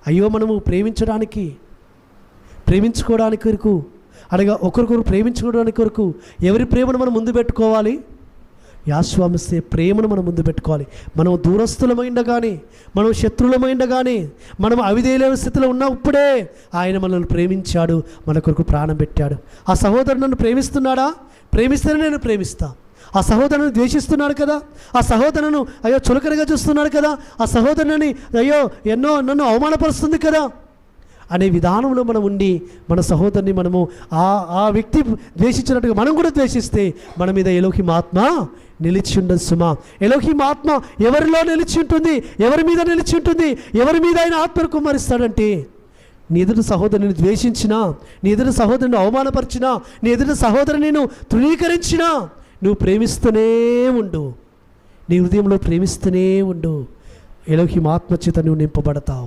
అయ్యో మనము ప్రేమించుకోవడానికి కొరకు అనగా ఒకరికొకరు ప్రేమించుకోవడానికి కొరకు ఎవరి ప్రేమను మనం ముందు పెట్టుకోవాలి? యాశ్వామిస్తే ప్రేమను మనం ముందు పెట్టుకోవాలి. మనం దూరస్థులమైండగానే, మనం శత్రువులమైండగానే, మనం అవిధేయమైన స్థితిలో ఉన్నప్పుడే ఆయన మనల్ని ప్రేమించాడు, మన కొరకు ప్రాణం పెట్టాడు. ఆ సహోదరుడు నన్ను ప్రేమిస్తున్నాడా? ప్రేమిస్తేనే నేను ప్రేమిస్తా. ఆ సహోదరుని ద్వేషిస్తున్నాడు కదా, ఆ సహోదరును అయ్యో చులకనగా చూస్తున్నాడు కదా, ఆ సహోదరుని అయ్యో నన్ను అవమానపరుస్తుంది కదా అనే విధానంలో మనం ఉండి మన సహోదరుని మనము ఆ వ్యక్తి ద్వేషించినట్టుగా మనం కూడా ద్వేషిస్తే మన మీద ఎలోహిం ఆత్మ నిలిచి ఉండదు సుమా. ఎలోహిం ఆత్మ ఎవరిలో నిలిచి ఉంటుంది? ఎవరి మీద నిలిచి ఉంటుంది? ఎవరి మీద ఆయన ఆత్మను కుమ్మరిస్తాడంటే, నీ ఎదుటి సహోదరుని ద్వేషించినా, నీ ఎదుటి సహోదరుని అవమానపరిచినా, నీ ఎదుటి సహోదరుని నేను తృణీకరించినా నువ్వు ప్రేమిస్తూనే ఉండు, నీ హృదయంలో ప్రేమిస్తూనే ఉండు. ఎలోహిం ఆత్మ చేత నువ్వు నింపబడతావు.